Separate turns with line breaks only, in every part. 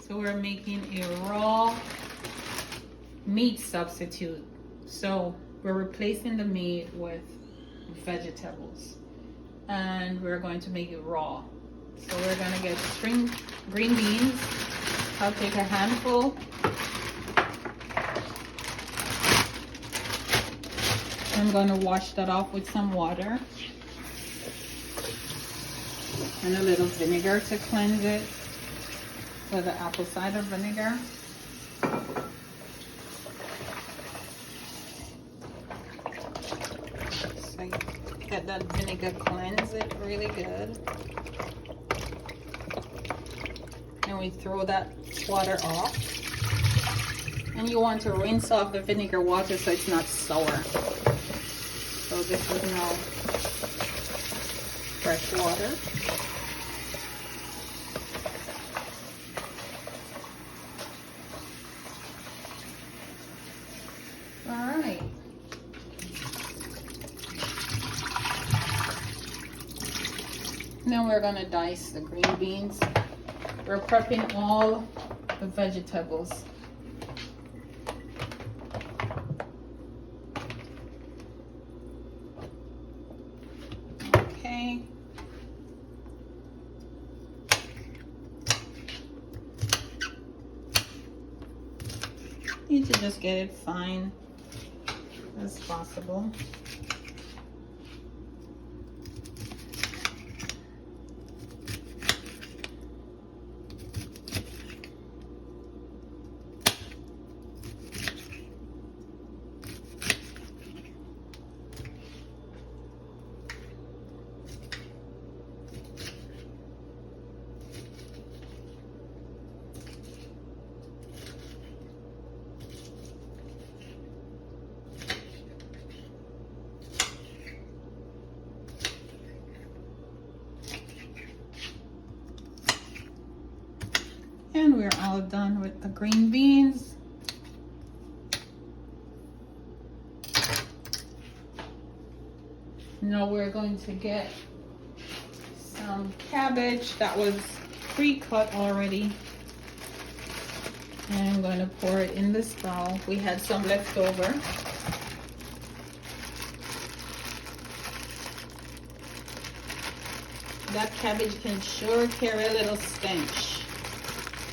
So we're making a raw meat substitute. So we're replacing the meat with vegetables, and we're going to make it raw. So we're gonna get string green beans. I'll take a handful. I'm gonna wash that off with some water and a little vinegar to cleanse it, with the apple cider vinegar. So get that vinegar, cleanse it really good. And we throw that water off. And you want to rinse off the vinegar water so it's not sour. So this is now fresh water. All right. Now we're gonna dice the green beans. We're prepping all the vegetables. Okay. Need to just get it fine as possible. And we're all done with the green beans. Now we're going to get some cabbage that was pre-cut already. And I'm going to pour it in this bowl. We had some left over. That cabbage can sure carry a little stench.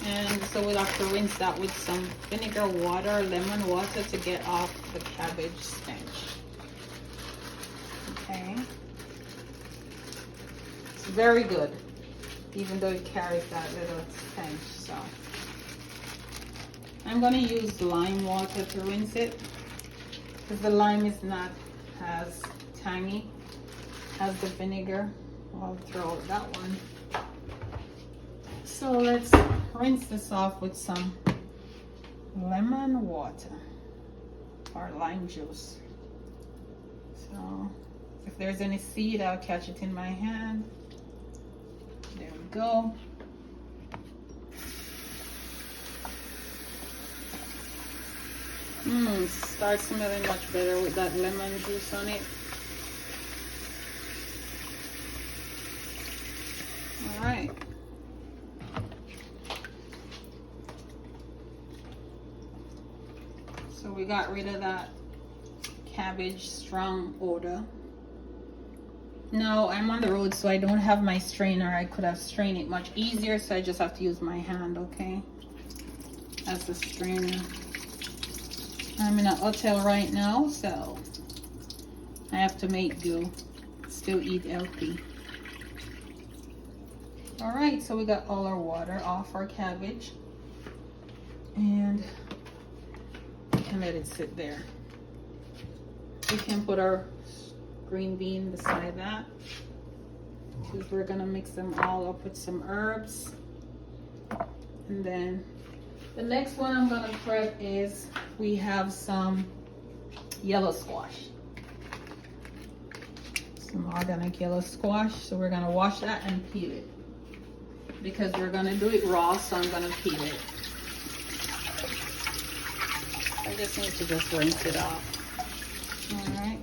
And so we'll have to rinse that with some vinegar water, lemon water, to get off the cabbage stench. Okay. It's very good, even though it carries that little stench. So I'm going to use lime water to rinse it, because the lime is not as tangy as the vinegar. I'll throw out that one. So let's rinse this off with some lemon water or lime juice. So if there's any seed, I'll catch it in my hand. There we go. Starts smelling much better with that lemon juice on it. All right. So we got rid of that cabbage strong odor. Now I'm on the road, so I don't have my strainer. I could have strained it much easier, so I just have to use my hand, okay? As the strainer. I'm in a hotel right now, so I have to make do. Still eat healthy. All right, so we got all our water off our cabbage. And and let it sit there. We can put our green bean beside that, because we're gonna mix them all up with some herbs. And then the next one I'm gonna prep is, we have some yellow squash, some organic yellow squash. So we're gonna wash that and peel it, because we're gonna do it raw, so I'm gonna peel it. I just need to just rinse it off. All right.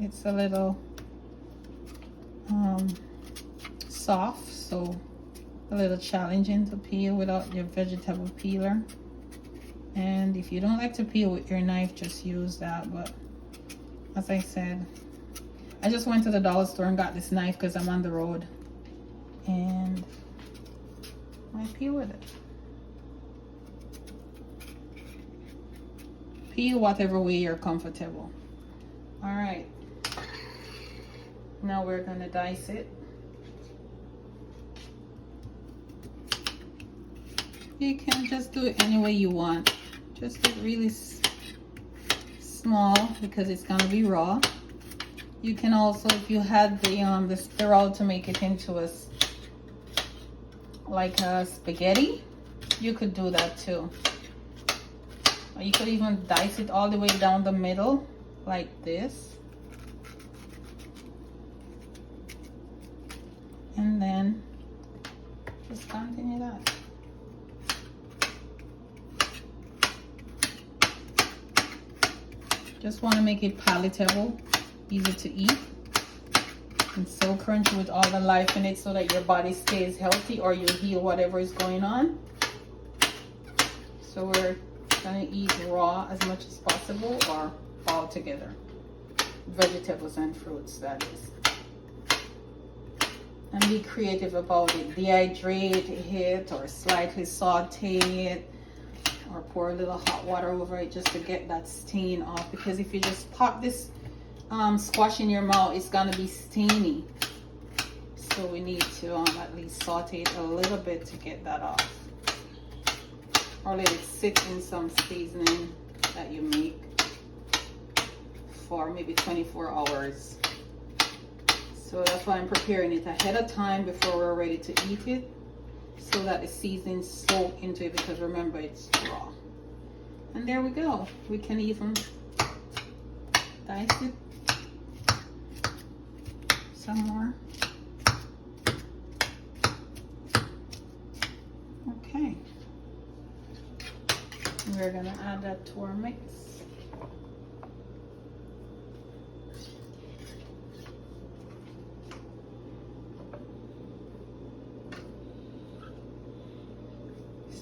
It's a little soft, so a little challenging to peel without your vegetable peeler. And if you don't like to peel with your knife, just use that. But as I said, I just went to the dollar store and got this knife because I'm on the road, and I peel with it. Peel whatever way you're comfortable. All right, now we're gonna dice it. You can just do it any way you want. Just do it really small because it's gonna be raw. You can also, if you had the spiral to make it into like a spaghetti, you could do that too. Or you could even dice it all the way down the middle like this. And then just continue that. Just want to make it palatable, easy to eat, and so crunchy with all the life in it so that your body stays healthy or you heal whatever is going on. So we're gonna eat raw as much as possible or all together. Vegetables and fruits, that is. And be creative about it. Dehydrate it or slightly saute it, or pour a little hot water over it just to get that stain off, because if you just pop this squash in your mouth, it's gonna be stainy. So we need to at least saute it a little bit to get that off, or let it sit in some seasoning that you make for maybe 24 hours. So that's why I'm preparing it ahead of time before we're ready to eat it, so that the seasonings soak into it, because remember, it's raw. And there we go. We can even dice it some more. Okay. We're gonna add that to our mix.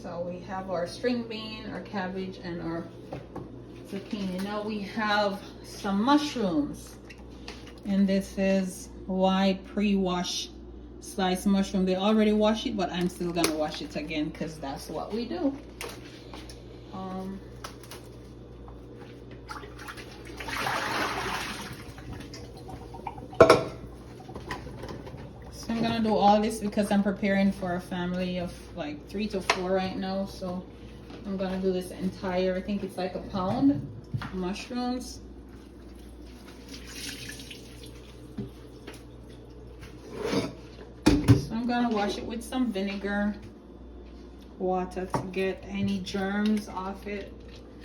So we have our string bean, our cabbage, and our zucchini. Now we have some mushrooms. And this is white pre-wash sliced mushroom. They already wash it, but I'm still gonna wash it again because that's what we do. So I'm gonna do all this because I'm preparing for a family of like 3 to 4 right now. So I'm gonna do this entire, I think it's like a pound of mushrooms. So I'm gonna wash it with some vinegar, water to get any germs off it,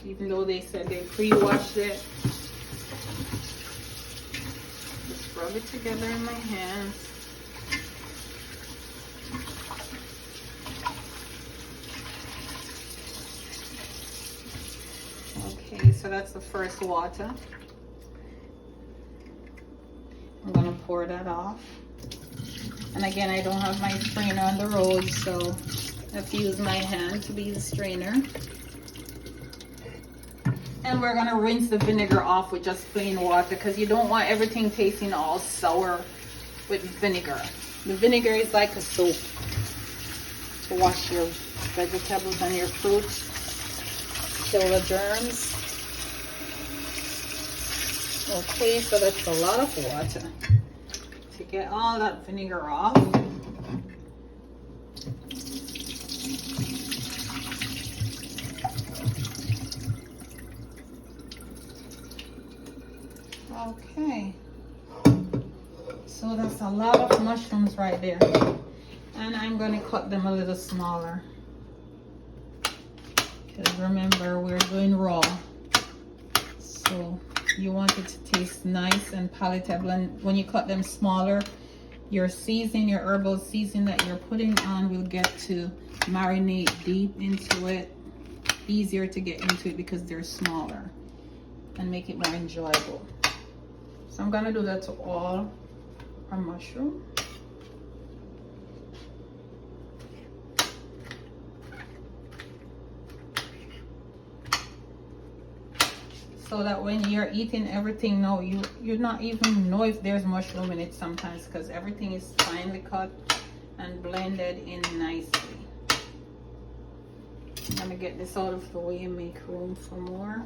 even though they said they pre-washed it. Just rub it together in my hands. Okay, so that's the first water. I'm gonna pour that off. And again, I don't have my strainer on the road, so I have to use my hand to be the strainer. And we're gonna rinse the vinegar off with just plain water, because you don't want everything tasting all sour with vinegar. The vinegar is like a soap to wash your vegetables and your fruits, kill the germs. Okay, so that's a lot of water to get all that vinegar off. Okay, so that's a lot of mushrooms right there, and I'm going to cut them a little smaller, because remember, we're doing raw, so you want it to taste nice and palatable. And when you cut them smaller, your seasoning, your herbal seasoning that you're putting on will get to marinate deep into it, easier to get into it because they're smaller, and make it more enjoyable. So I'm gonna do that to all our mushroom. So that when you're eating everything now, you not even know if there's mushroom in it sometimes, because everything is finely cut and blended in nicely. I'm gonna get this out of the way and make room for more,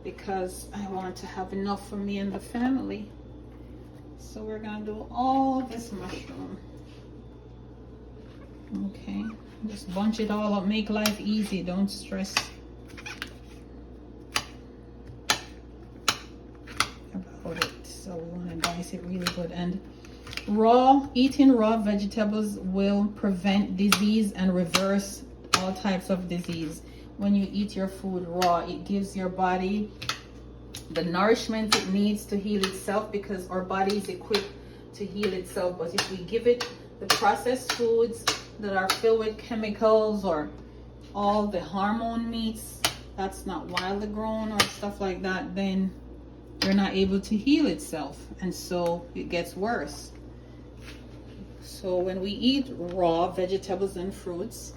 because I want to have enough for me and the family. So we're gonna do all this mushroom. Okay, just bunch it all up, make life easy, don't stress about it. So we want to dice it really good. And eating raw vegetables will prevent disease and reverse all types of disease. When you eat your food raw, it gives your body the nourishment it needs to heal itself, because our body is equipped to heal itself. But if we give it the processed foods that are filled with chemicals, or all the hormone meats that's not wildly grown or stuff like that, then you're not able to heal itself, and so it gets worse. So when we eat raw vegetables and fruits,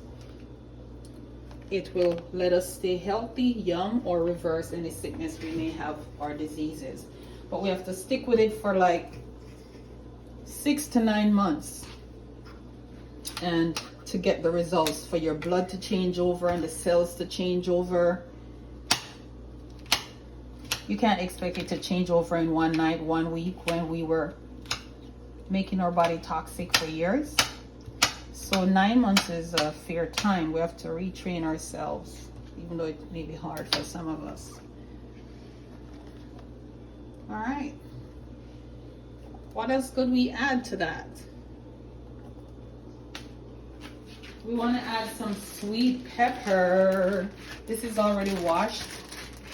it will let us stay healthy, young, or reverse any sickness we may have or diseases. But we have to stick with it for like 6 to 9 months, and to get the results, for your blood to change over and the cells to change over. You can't expect it to change over in one night, 1 week, when we were making our body toxic for years. So 9 months is a fair time. We have to retrain ourselves, even though it may be hard for some of us. All right. What else could we add to that? We want to add some sweet pepper. This is already washed.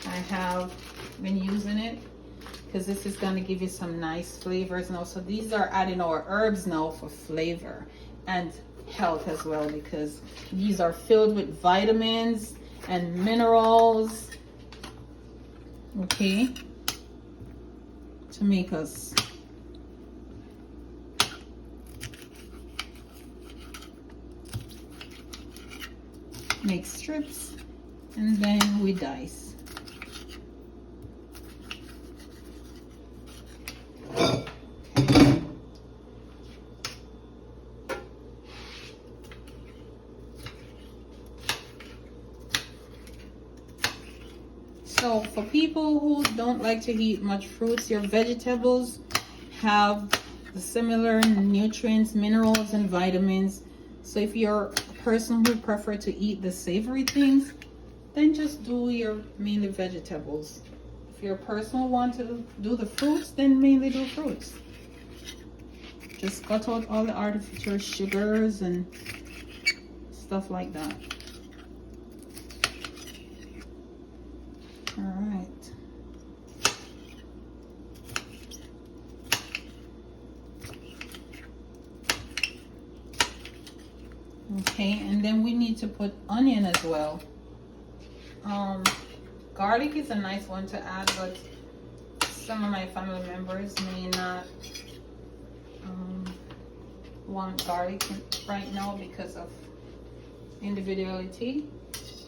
I have been using it because this is going to give you some nice flavors now. So these are adding our herbs now for flavor and health as well, because these are filled with vitamins and minerals, okay, to make us make strips, and then we dice. So for people who don't like to eat much fruits, your vegetables have the similar nutrients, minerals, and vitamins. So if you're a person who prefer to eat the savory things, then just do your mainly vegetables. If you're a person who want to do the fruits, then mainly do fruits. Just cut out all the artificial sugars and stuff like that. All right. Okay, and then we need to put onion as well. Garlic is a nice one to add, but some of my family members may not want garlic right now because of individuality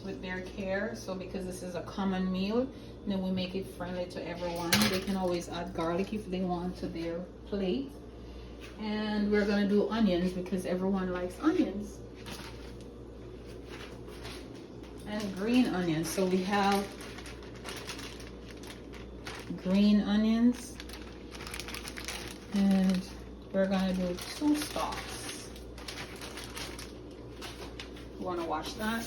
with their care. So because this is a common meal, then we make it friendly to everyone. They can always add garlic if they want to their plate. And we're going to do onions because everyone likes onions. And green onions. So we have green onions, and we're going to do 2 stalks. You want to wash that.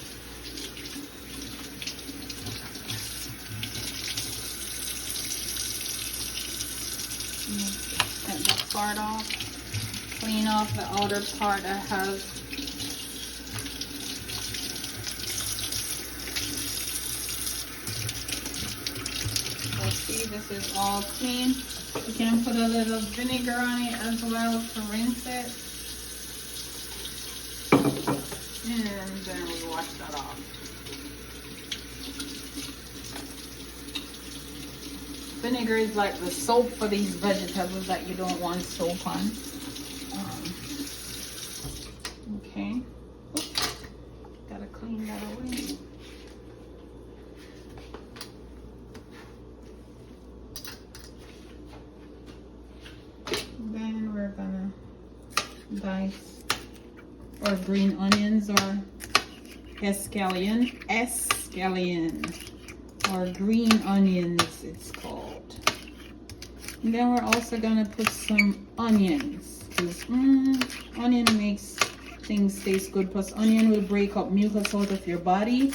Take that part off. Clean off the outer part that has see, this is all clean. You can put a little vinegar on it as well to rinse it. And then we wash that off. Vinegar is like the soap for these vegetables that you don't want soap on. Okay. Oops. Gotta clean that away. Then we're gonna dice our green onions or escallion, or green onions it's called. And then we're also gonna put some onions because onion makes things taste good. Plus onion will break up mucus out of your body.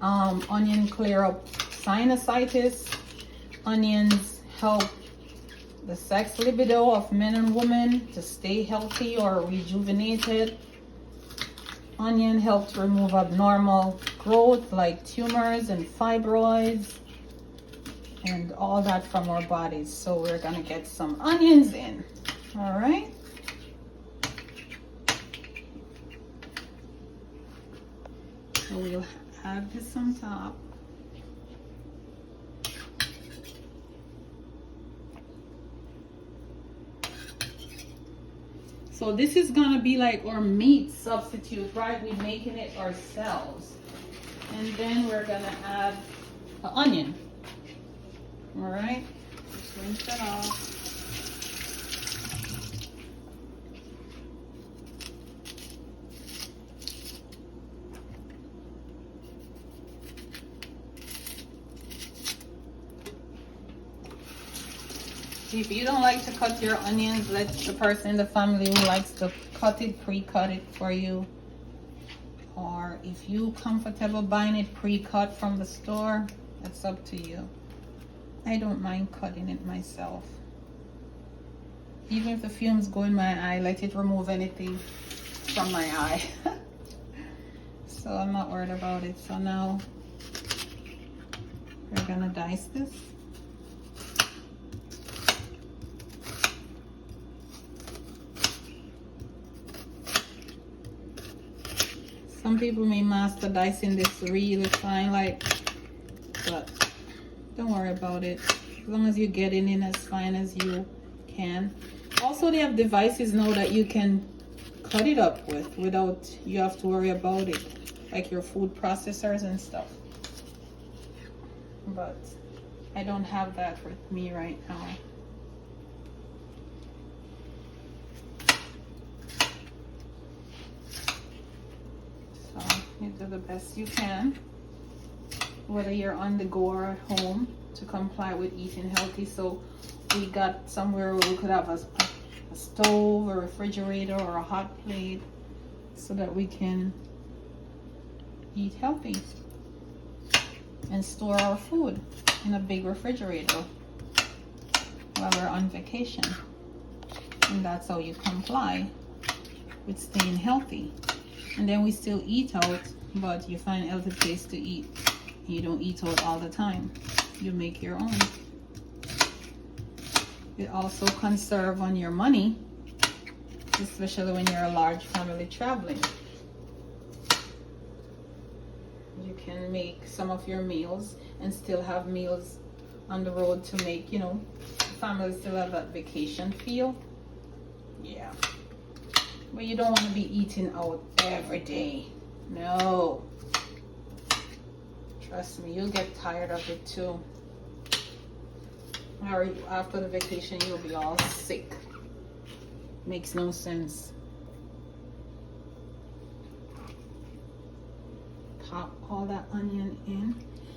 Onion clear up sinusitis. Onions help the sex libido of men and women to stay healthy or rejuvenated. Onion helps remove abnormal growth like tumors and fibroids and all that from our bodies. So we're gonna get some onions in. All right. So we'll add this on top. So this is gonna be like our meat substitute, right? We're making it ourselves. And then we're gonna add the onion. All right, just rinse that off. If you don't like to cut your onions, let the person in the family who likes to cut it, pre-cut it for you. Or if you're comfortable buying it pre-cut from the store, that's up to you. I don't mind cutting it myself. Even if the fumes go in my eye, let it remove anything from my eye. So I'm not worried about it. So now we're gonna dice this. Some people may master dicing this really fine, but don't worry about it. As long as you get it in as fine as you can. Also, they have devices now that you can cut it up with without you have to worry about it, like your food processors and stuff. But I don't have that with me right now. You do the best you can, whether you're on the go or at home, to comply with eating healthy. So we got somewhere where we could have a stove, a refrigerator, or a hot plate so that we can eat healthy and store our food in a big refrigerator while we're on vacation. And that's how you comply with staying healthy. And then we still eat out, but you find healthy place to eat. You don't eat out all the time. You make your own. It also conserve on your money, especially when you're a large family traveling. You can make some of your meals and still have meals on the road to make, families still have that vacation feel. Yeah. But you don't want to be eating out every day. No. Trust me, you'll get tired of it too. Or after the vacation, you'll be all sick. Makes no sense. Pop all that onion in.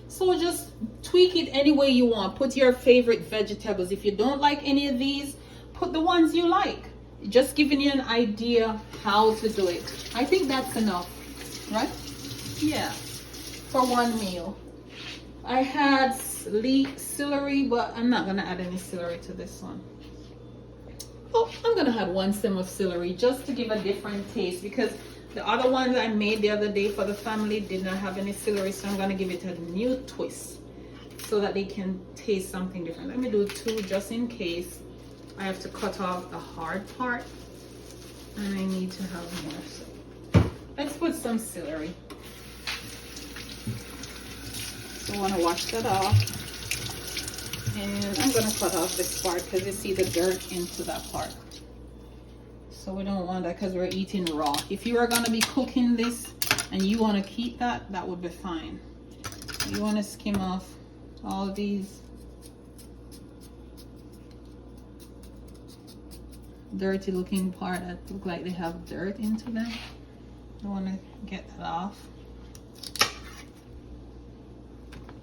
So just tweak it any way you want. Put your favorite vegetables. If you don't like any of these, put the ones you like. Just giving you an idea how to do it. I think that's enough, right? Yeah, for one meal. I had celery, but I'm not gonna add any celery to this one. Oh, I'm gonna add 1 stem of celery just to give a different taste, because the other ones I made the other day for the family did not have any celery, so I'm gonna give it a new twist so that they can taste something different. Let me do 2 just in case. I have to cut off the hard part, and I need to have more. So let's put some celery. So I want to wash that off. And I'm gonna cut off this part because you see the dirt into that part. So we don't want that because we're eating raw. If you are gonna be cooking this and you want to keep that, that would be fine. You want to skim off all these dirty looking part that look like they have dirt into them. I want to get that off.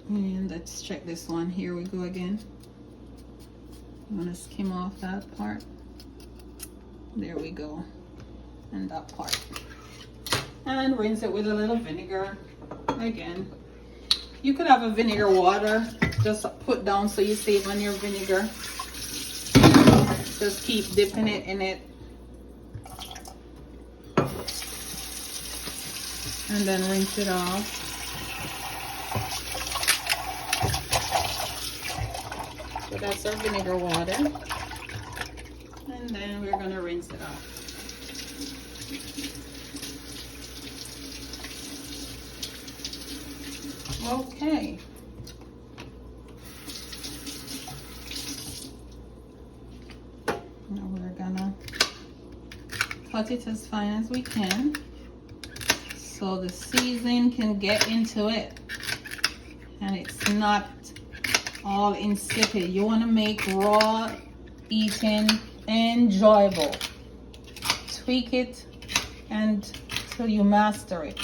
And let's check this one. Here we go again. You want to skim off that part. There we go. And that part. And rinse it with a little vinegar again. You could have a vinegar water just put down so you save on your vinegar. Just keep dipping it in it. And then rinse it off. So that's our vinegar water. And then we're gonna rinse it off. Okay. Now we're gonna cut it as fine as we can so the seasoning can get into it and it's not all insipid. You want to make raw eating enjoyable. Tweak it until you master it.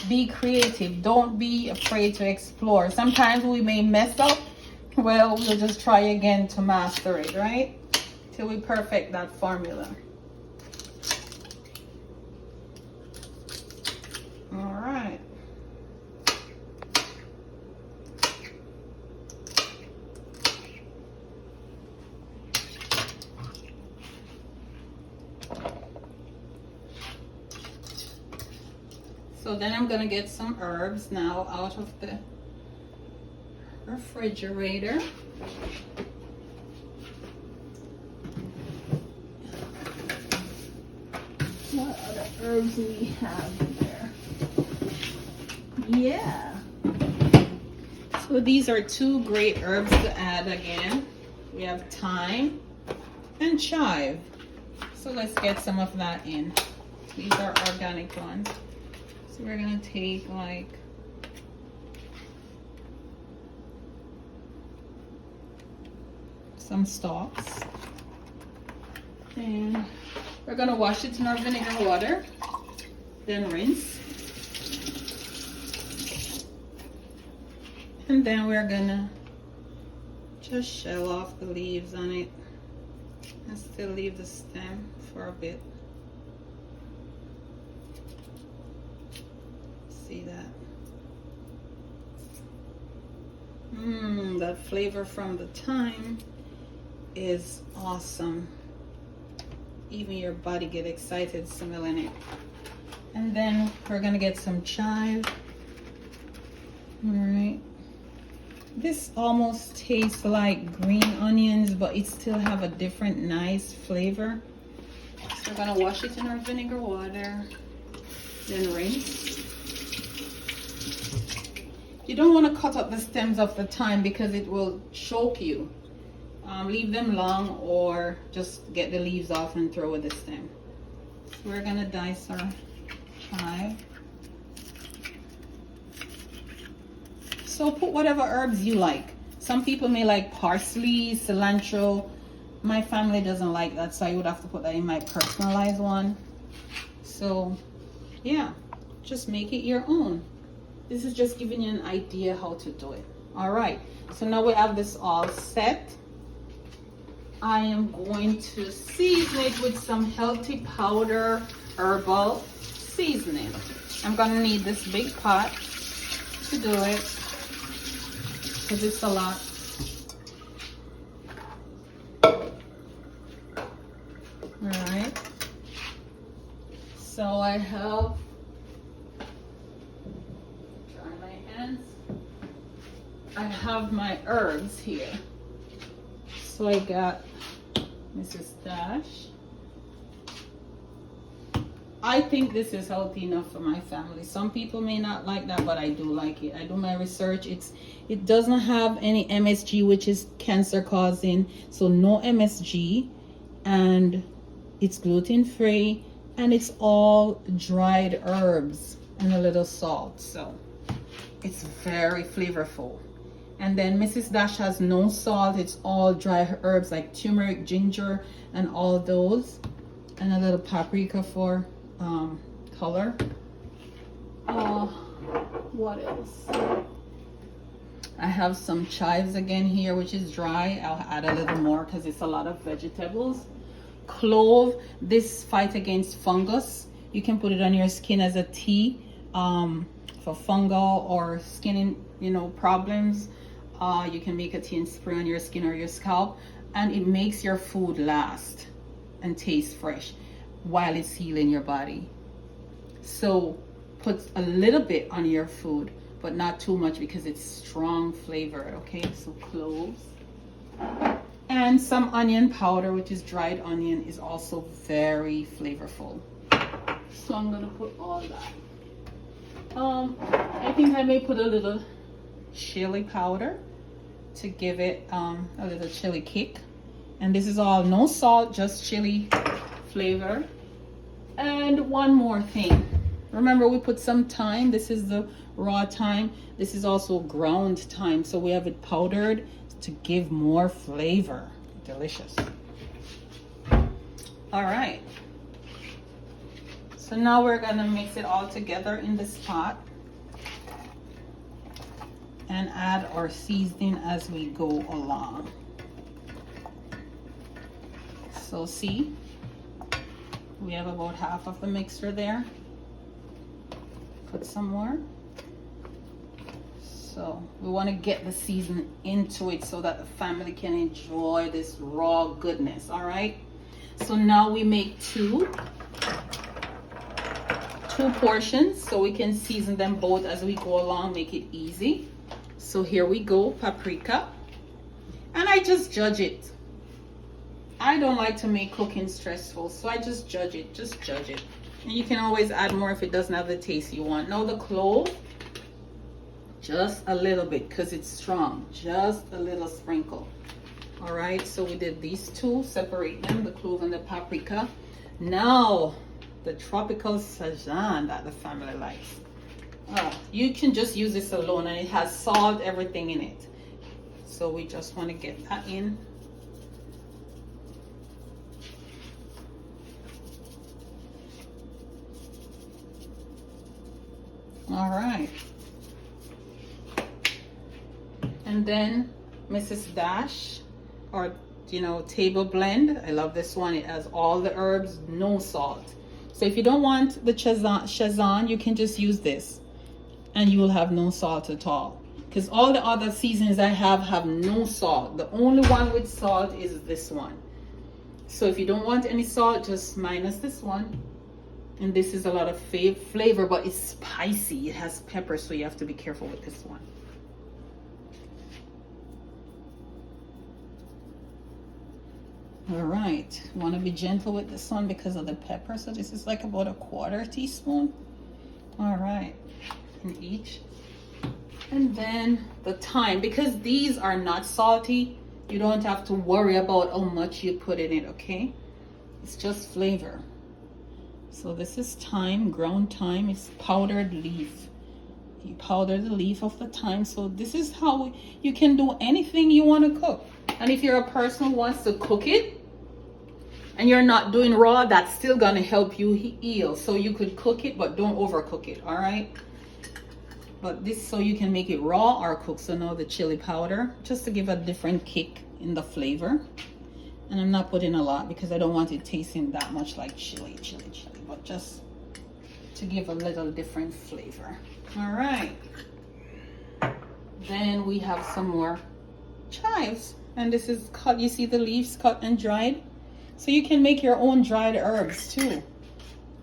Be creative. Don't be afraid to explore. Sometimes we may mess up. Well, we'll just try again to master it, right? Till we perfect that formula. All right. So then I'm gonna get some herbs now out of the refrigerator. What other herbs do we have there? Yeah. So these are two great herbs to add again. We have thyme and chive. So let's get some of that in. These are organic ones. So we're gonna take like some stalks and we're gonna wash it in our vinegar water, then rinse. And then we're gonna just shell off the leaves on it and still leave the stem for a bit. See that? That flavor from the thyme is awesome. Even your body get excited smelling it. And then we're gonna get some chive. All right. This almost tastes like green onions, but it still have a different nice flavor. So we're gonna wash it in our vinegar water, then rinse. You don't want to cut up the stems of the thyme because it will choke you. Leave them long or just get the leaves off and throw with the stem. So we're gonna dice our chive. So put whatever herbs you like. Some people may like parsley, cilantro. My family doesn't like that, so I would have to put that in my personalized one. So yeah, just make it your own. This is just giving you an idea how to do it. All right, so now we have this all set. I am going to season it with some healthy powder herbal seasoning. I'm gonna need this big pot to do it because it's a lot. All right, so I have, dry my hands. I have my herbs here. So I got Mrs. Dash, I think this is healthy enough for my family. Some people may not like that, but I do like it. I do my research. It doesn't have any MSG, which is cancer causing, so no MSG, and it's gluten free, and it's all dried herbs and a little salt, so it's very flavorful. And then Mrs. Dash has no salt. It's all dry herbs like turmeric, ginger, and all those, and a little paprika for color. What else? I have some chives again here, which is dry. I'll add a little more because it's a lot of vegetables. Clove, this fight against fungus. You can put it on your skin as a tea for fungal or skin, problems. You can make a tea and spray on your skin or your scalp, and it makes your food last and taste fresh while it's healing your body. So put a little bit on your food, but not too much because it's strong flavored. Okay, so cloves and some onion powder, which is dried onion, is also very flavorful. So I'm gonna put all that. I think I may put a little chili powder to give it a little chili kick. And this is all no salt, just chili flavor. And one more thing. Remember, we put some thyme. This is the raw thyme. This is also ground thyme. So we have it powdered to give more flavor. Delicious. All right. So now we're gonna mix it all together in this pot and add our seasoning as we go along. So see, we have about half of the mixture there. Put some more. So we want to get the seasoning into it so that the family can enjoy this raw goodness. All right. So now we make two portions so we can season them both as we go along, make it easy. So here we go, paprika. And I just judge it. I don't like to make cooking stressful, so I just judge it. Just judge it. And you can always add more if it doesn't have the taste you want. Now the clove, just a little bit because it's strong. Just a little sprinkle. All right, so we did these two, separate them, the clove and the paprika. Now the tropical sazon that the family likes. You can just use this alone, and it has salt, everything in it. So we just want to get that in. All right. And then Mrs. Dash, or table blend. I love this one. It has all the herbs, no salt. So if you don't want the Shazan, you can just use this, and you will have no salt at all. Because all the other seasonings I have no salt. The only one with salt is this one. So if you don't want any salt, just minus this one. And this is a lot of flavor, but it's spicy. It has pepper, so you have to be careful with this one. All right, want to be gentle with this one because of the pepper. So this is like about a 1/4 teaspoon. All right, in each. And then the thyme, because these are not salty, you don't have to worry about how much you put in it, okay? It's just flavor. So this is thyme, ground thyme. It's powdered leaf. You powder the leaf of the thyme. So this is how you can do anything you want to cook. And if you're a person who wants to cook it and you're not doing raw, that's still gonna help you heal. So you could cook it, but don't overcook it, all right? But this, so you can make it raw or cook. So now the chili powder, just to give a different kick in the flavor. And I'm not putting a lot because I don't want it tasting that much like chili, but just to give a little different flavor. All right. Then we have some more chives. And this is cut, you see the leaves cut and dried? So you can make your own dried herbs too.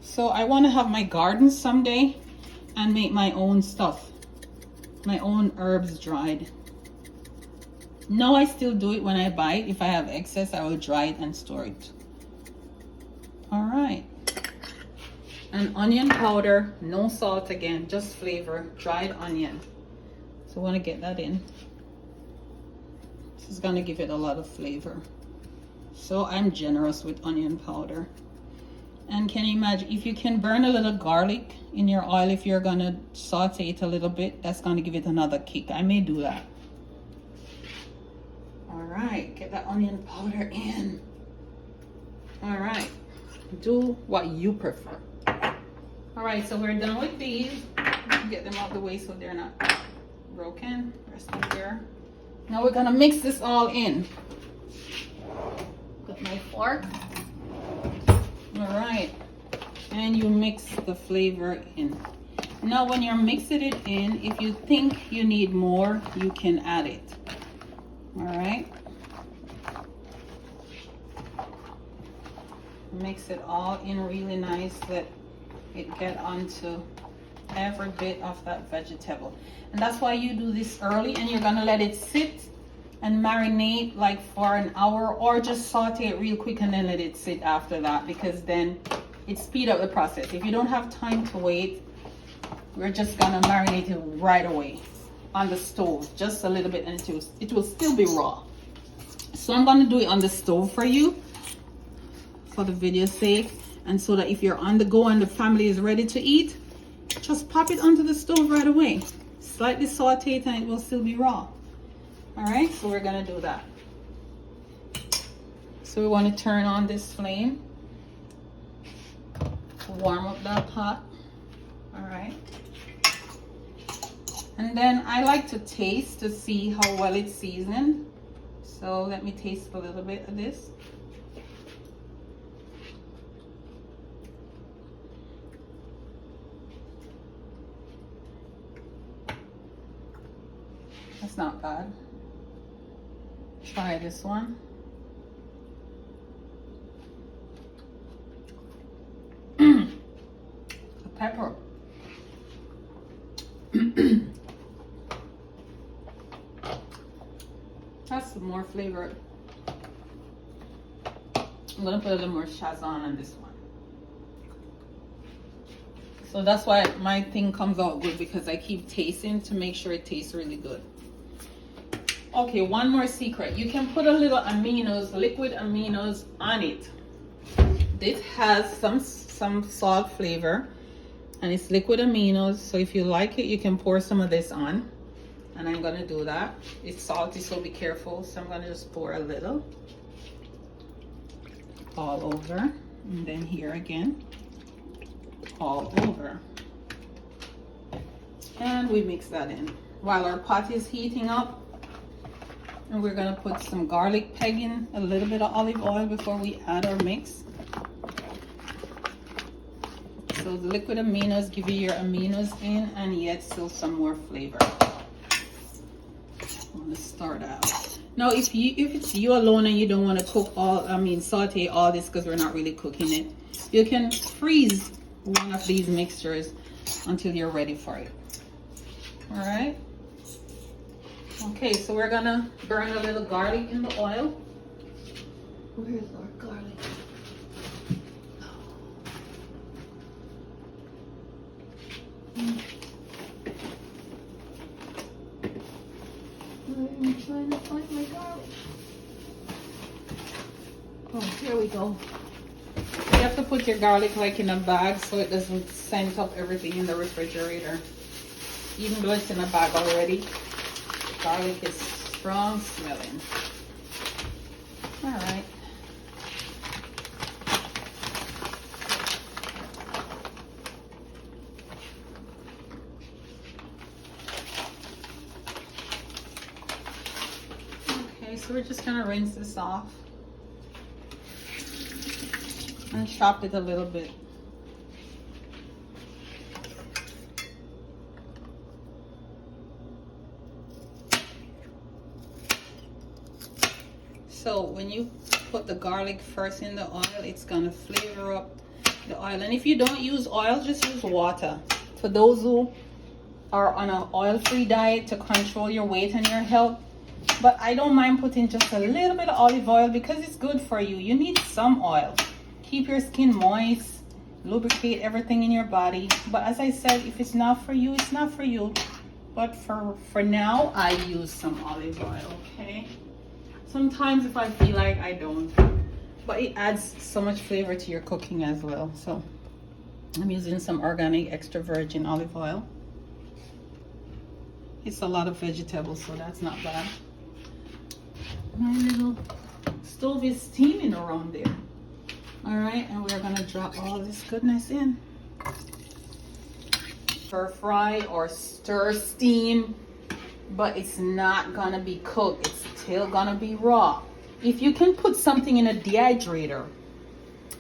So I want to have my garden someday and make my own stuff, my own herbs dried. No, I still do it when I buy it. If I have excess, I will dry it and store it. All right. And onion powder, no salt again, just flavor, dried onion. So I want to get that in. This is going to give it a lot of flavor. So I'm generous with onion powder. And can you imagine if you can burn a little garlic in your oil, if you're going to saute it a little bit, that's going to give it another kick. I may do that. All right, get that onion powder in. All right, do what you prefer. All right, so we're done with these. Get them out the way so they're not broken. Rest of here. Now we're gonna mix this all in. Got my fork. All right, and you mix the flavor in. Now when you're mixing it in, if you think you need more, you can add it. All right. Mix it all in really nice, that it get onto every bit of that vegetable. And that's why you do this early, and you're gonna let it sit and marinate like for an hour, or just saute it real quick and then let it sit after that, because then it speed up the process. If you don't have time to wait, we're just gonna marinate it right away on the stove, just a little bit, and it will still be raw. So I'm gonna do it on the stove for you, for the video's sake, and so that if you're on the go and the family is ready to eat, just pop it onto the stove right away. Slightly saute it and it will still be raw. All right, so we're gonna do that. So we want to turn on this flame, warm up that pot. All right, and then I like to taste to see how well it's seasoned. So let me taste a little bit of this. That's not bad. Try this one. The pepper. That's some more flavor. I'm gonna put a little more Shazam on this one. So that's why my thing comes out good, because I keep tasting to make sure it tastes really good. Okay, one more secret. You can put a little aminos, liquid aminos on it. This has some salt flavor, and it's liquid aminos. So if you like it, you can pour some of this on. And I'm gonna do that. It's salty, so be careful. So I'm gonna just pour a little all over, and then here again, all over. And we mix that in while our pot is heating up. And we're gonna put some garlic peg in, a little bit of olive oil before we add our mix. So the liquid aminos give you your aminos in, and yet still some more flavor. I'm gonna start out. Now if it's you alone and you don't want to cook saute all this, because we're not really cooking it, you can freeze one of these mixtures until you're ready for it. All right. Okay, so we're gonna burn a little garlic in the oil. Where's our garlic? I'm trying to find my garlic. Oh, here we go. You have to put your garlic like in a bag so it doesn't scent up everything in the refrigerator. Even though it's in a bag already, garlic is strong smelling. All right. Okay, so we're just gonna rinse this off and chop it a little bit. So when you put the garlic first in the oil, it's gonna flavor up the oil. And if you don't use oil, just use water. For those who are on an oil-free diet to control your weight and your health. But I don't mind putting just a little bit of olive oil because it's good for you. You need some oil. Keep your skin moist. lubricate everything in your body. But as I said, if it's not for you, it's not for you. But for now, I use some olive oil, okay? Sometimes if I feel like, I don't. But it adds so much flavor to your cooking as well. So I'm using some organic extra virgin olive oil. It's a lot of vegetables, so that's not bad. My little stove is steaming around there. All right, and we're gonna drop all this goodness in. Stir fry or stir steam, but it's not gonna be cooked. It's still gonna be raw. If you can put something in a dehydrator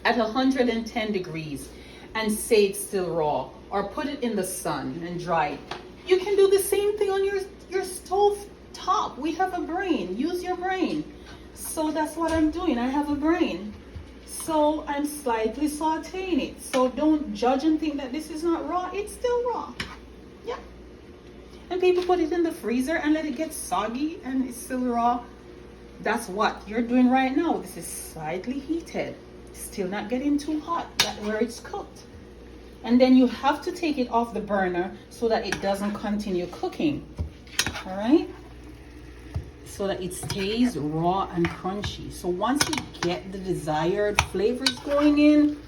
at 110 degrees and say it's still raw, or put it in the sun and dry it, you can do the same thing on your stove top. We have a brain. Use your brain. So that's what I'm doing. I have a brain. So I'm slightly sauteing it. So don't judge and think that this is not raw. It's still raw. Yeah. And people put it in the freezer and let it get soggy and it's still raw. That's what you're doing right now. This is slightly heated. Still not getting too hot. That's where it's cooked. And then you have to take it off the burner so that it doesn't continue cooking. All right? So that it stays raw and crunchy. So once you get the desired flavors going in,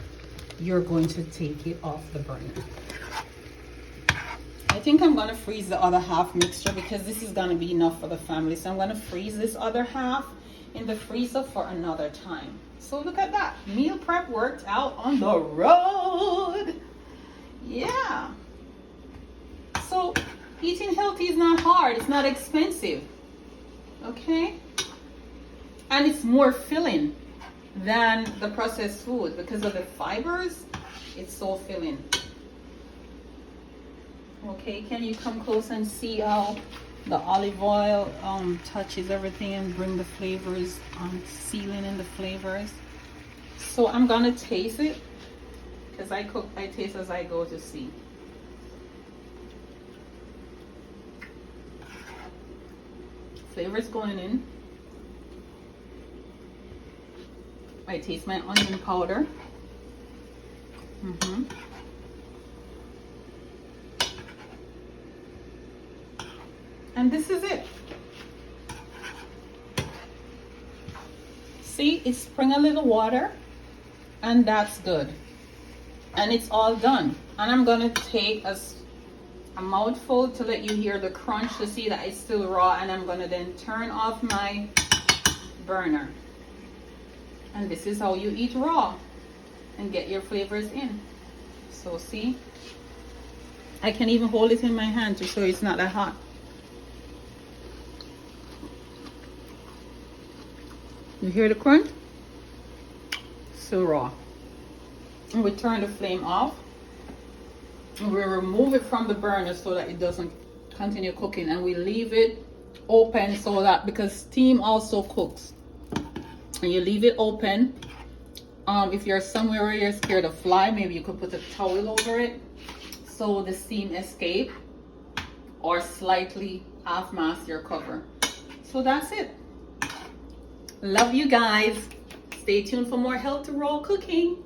you're going to take it off the burner. I think I'm gonna freeze the other half mixture because this is gonna be enough for the family. So I'm gonna freeze this other half in the freezer for another time. So look at that, meal prep worked out on the road. Yeah. So eating healthy is not hard, it's not expensive. Okay, and it's more filling than the processed food because of the fibers. It's so filling. Okay, can you come close and see how the olive oil touches everything and bring the flavors, sealing in the flavors? So I'm gonna taste it because I taste as I go to see. Flavors going in. I taste my onion powder. And this is it. See, it's spring a little water, and that's good. And it's all done. And I'm gonna take a mouthful to let you hear the crunch to see that it's still raw, and I'm gonna then turn off my burner. And this is how you eat raw and get your flavors in. So see, I can even hold it in my hand to show it's not that hot. You hear the crunch? Still raw. And we turn the flame off. And we remove it from the burner so that it doesn't continue cooking, and we leave it open so that, because steam also cooks, and you leave it open. If you're somewhere where you're scared of fly, maybe you could put a towel over it so the steam escape, or slightly half mask your cover. So that's it. Love you guys. Stay tuned for more healthy raw cooking.